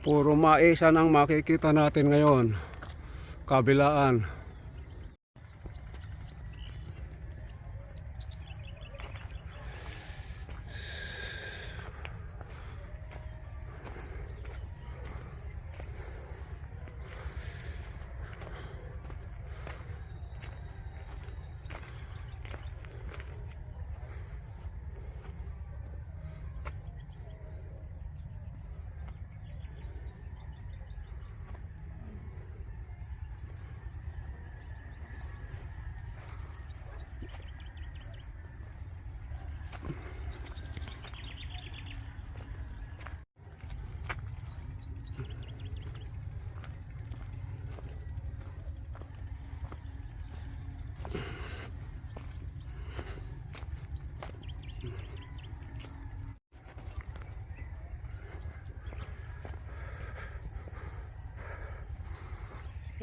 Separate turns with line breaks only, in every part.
Puro maisa ang makikita natin ngayon. Kabilaan.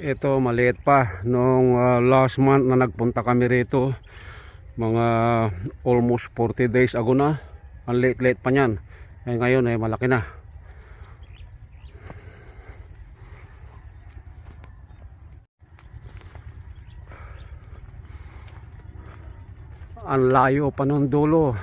Ito maliit pa nung last month na nagpunta kami rito, mga almost 40 days ago na. Ang late pa niyan. Ngayon ay malaki na. Ang layo pa ng dulo.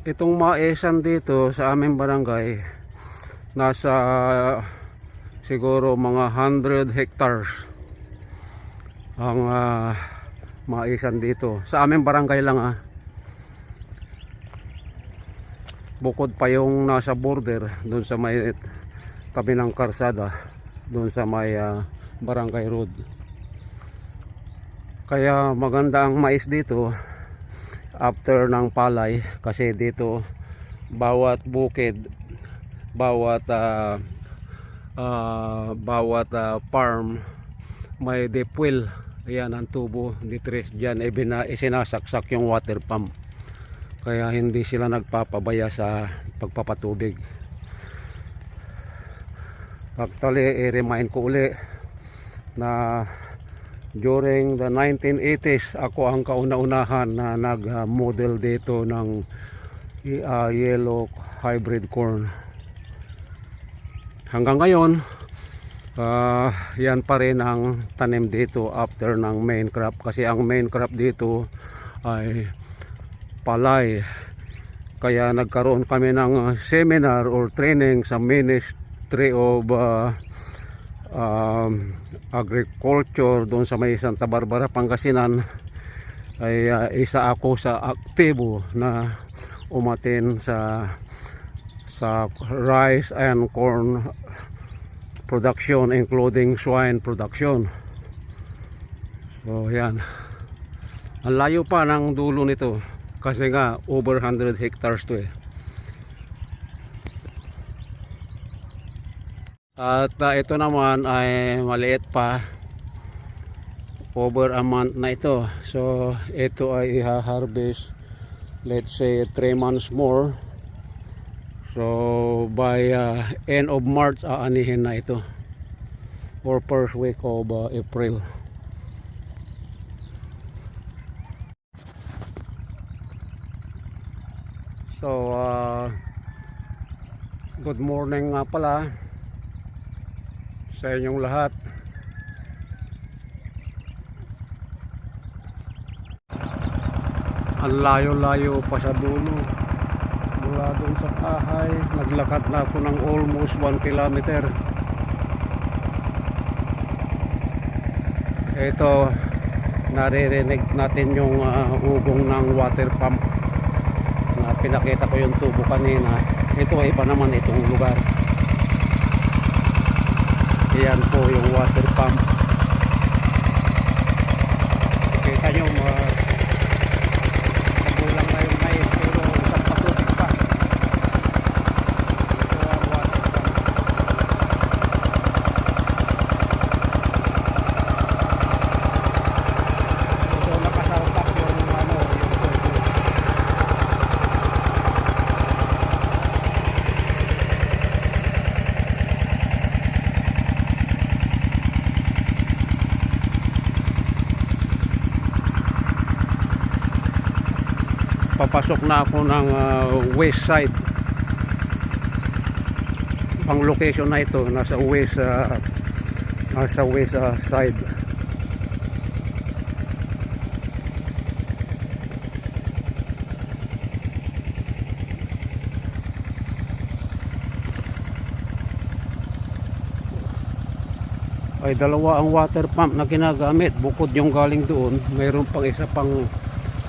Itong maisan dito sa aming barangay, nasa siguro mga 100 hectares ang maisan dito sa aming barangay lang. Bukod pa yung nasa border doon sa may tabi ng karsada, doon sa may barangay road. Kaya maganda ang mais dito after ng palay, kasi dito bawat bukid, bawat farm may deep well. Ayan ang tubo ditres dyan, isinasaksak yung water pump, kaya hindi sila nagpapabaya sa pagpapatubig. Actually, i-remind ko uli na during the 1980s, ako ang kauna-unahan na nag-model dito ng yellow hybrid corn. Hanggang ngayon, yan pa rin ang tanim dito after ng main crop. Kasi ang main crop dito ay palay. Kaya nagkaroon kami ng seminar or training sa Ministry of Agriculture doon sa may Santa Barbara, Pangasinan. Ay isa ako sa aktibo na umatin sa rice and corn production, including swine production. So yan, ang layo pa ng dulo nito kasi nga over 100 hectares to . At ito naman ay maliit pa, over a month na ito. So ito ay i-harvest, let's say 3 months more. So by end of March aanihin na ito, or first week of April. So good morning nga pala sa inyong lahat. Ang layo-layo pa sa dulo. Mula doon sa bahay, naglakad na ako ng almost 1 kilometer. Ito, naririnig natin yung ugong ng water pump na pinakita ko yung tubo kanina. Ito ay iba naman itong lugar. Yan po yung water pump. Kita nyo magulang na yung mais, pero isang patubig pa. Ito ang water pump. Ito nakasarpak yung papasok na ako ng west side. Ang location na ito nasa west side. Ay dalawa ang water pump na ginagamit, bukod yung galing doon mayroon pang isa pang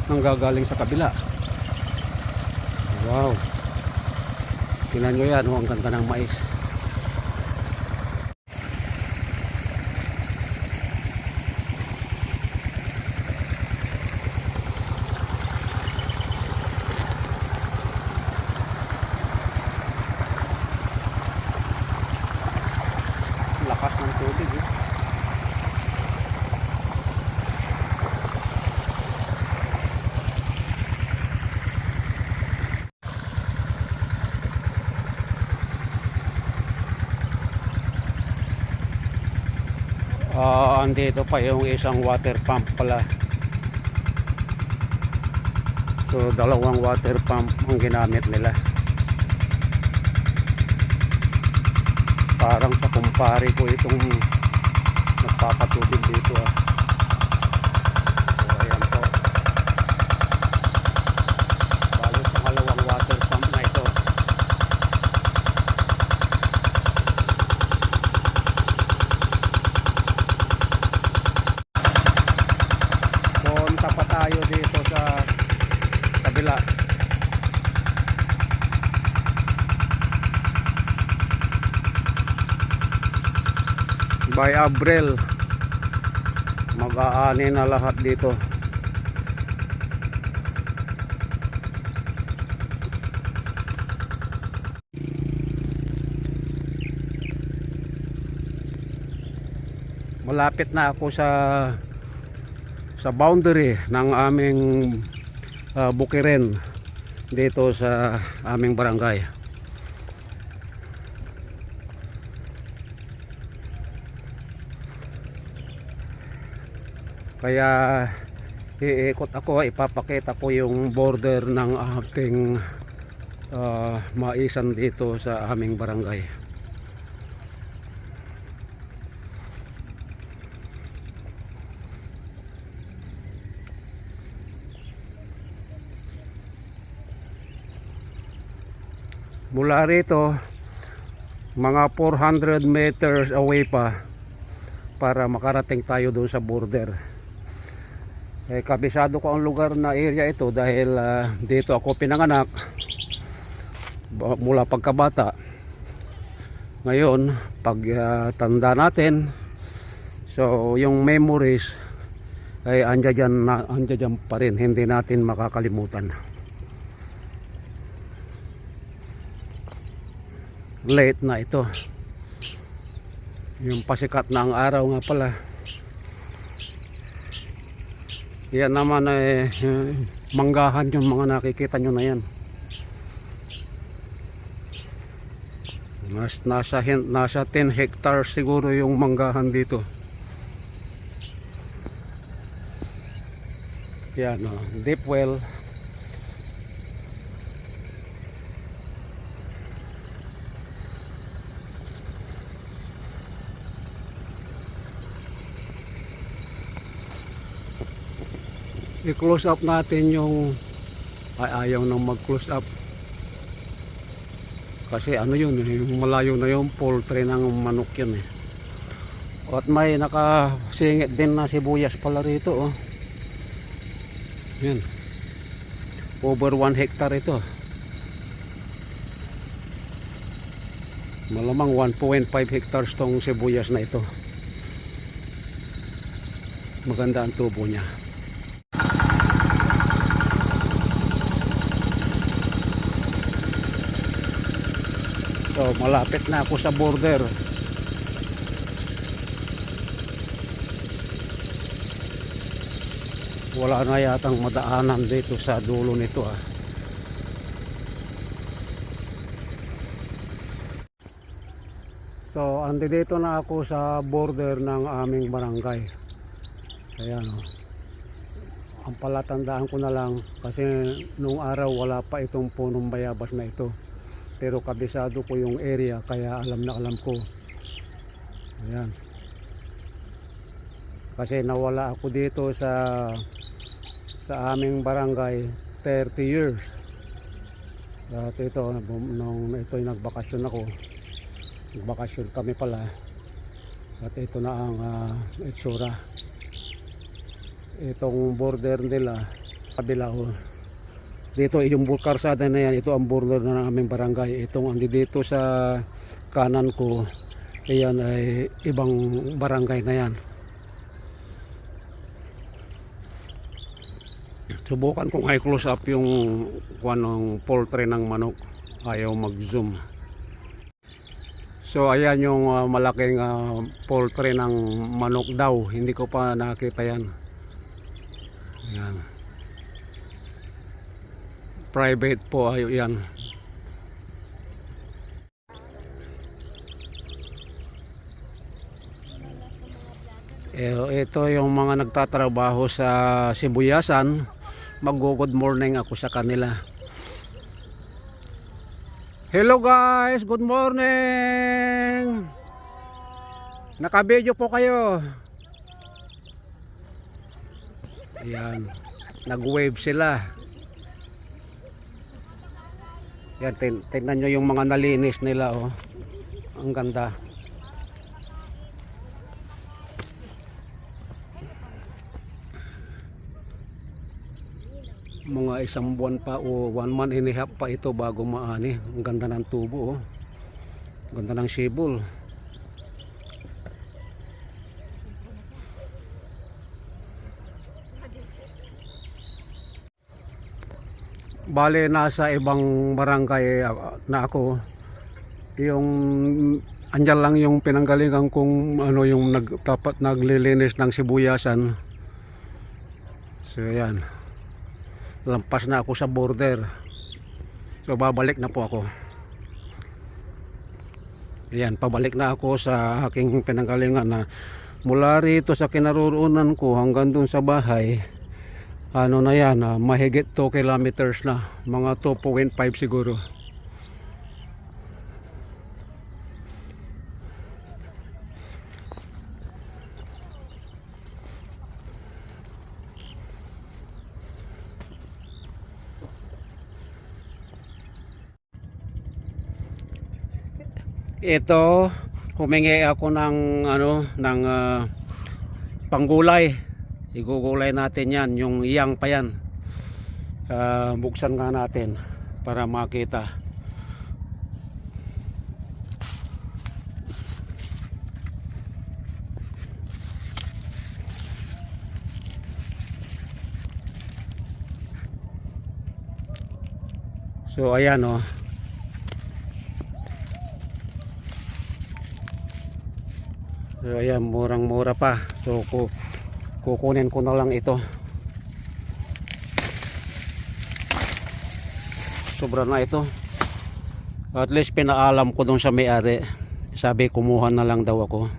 nanggagaling sa kabila. Wow, tingnan nyo yan, ang ganda ng mais. Lakas ng tubig eh. Andito pa yung isang water pump pala. So dalawang water pump ang ginamit nila. Parang sa kumpare ko itong nagpapatubig dito ah. So ayan po. Bali pangalawang water pump na ito. Punta pa tayo dito sa kabila. By Abril, mag-aani na lahat dito. Malapit na ako sa boundary ng aming bukirin dito sa aming barangay. Kaya iikot ako, ipapakita ko yung border ng ating maisan dito sa aming barangay. Mula rito mga 400 meters away pa para makarating tayo doon sa border. Kabisado ko ang lugar na area ito dahil dito ako pinanganak mula pagkabata. Ngayon pag tanda natin, so yung memories ay andyan pa rin, hindi natin makakalimutan. Late na ito, yung pasikat na ang araw nga pala. Yan naman ay manggahan yung mga nakikita nyo na yan. Nasa 10 hectares siguro yung manggahan dito. Yan o, deep well. I-close up natin yung ayaw nang mag-close up kasi ano yun, malayo na yung poultry ng manok yun eh. At may nakasingit din na sibuyas pala rito oh. Yan, over 1 hectare ito, malamang 1.5 hectares tong sibuyas na ito. Maganda ang tubo niya. So malapit na ako sa border. Wala na yatang madaanan dito sa dulo nito ah. So andito na ako sa border ng aming barangay. Ayan oh. ang palatandaan ko na lang kasi nung araw wala pa itong punong bayabas na ito, pero kabisado ko yung area kaya alam na alam ko. Ayan, kasi nawala ako dito sa aming barangay 30 years. At ito, nung ito'y nagbakasyon ako, nagbakasyon kami pala, at ito na ang itsura. Itong border nila kabila, dito yung karsada na yan, ito ang border na ng aming barangay. Itong andi dito sa kanan ko, iyan ay ibang barangay na yan. Subukan kong i-close up yung poultry ng manok, ayaw mag-zoom. So ayan yung malaking poultry ng manok daw, hindi ko pa nakita yan. Ayan, private po yan. Ito yung mga nagtatrabaho sa Sibuyasan. Mag-good morning ako sa kanila. Hello guys, good morning. Naka-video po kayo. Ayan, nag-wave sila. Yan, tingnan nyo yung mga nalinis nila, oh. Ang ganda. Mga isang buwan pa o 1 month and a half pa ito bago maani. Ang ganda ng tubo, oh. Ang ganda ng sibol. Bale, nasa ibang barangay na ako. Yung andyan lang yung pinanggalingan kong yung naglilinis ng Sibuyasan. So yan, lampas na ako sa border, so babalik na po ako. Ayan, pabalik na ako sa aking pinanggalingan na mula rito sa kinaroroonan ko hanggang dun sa bahay. Ano na yan, mahigit 2 kilometers na, mga 2.5 siguro. Ito, humingi ako ng panggulay. Igugulay natin yan, yung iyang pa yan. Buksan nga natin para makita. So ayan, oh. So ayan, murang-mura pa. So kukunin ko na lang ito. Sobra na ito. At least pinaalam ko dun sa may-ari. Sabi kumuha na lang daw ako.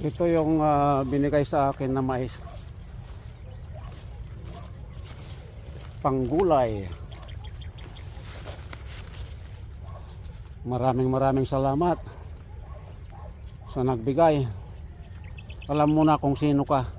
Ito yung binigay sa akin na mais. Panggulay. Maraming salamat sa nagbigay. Alam mo na kung sino ka.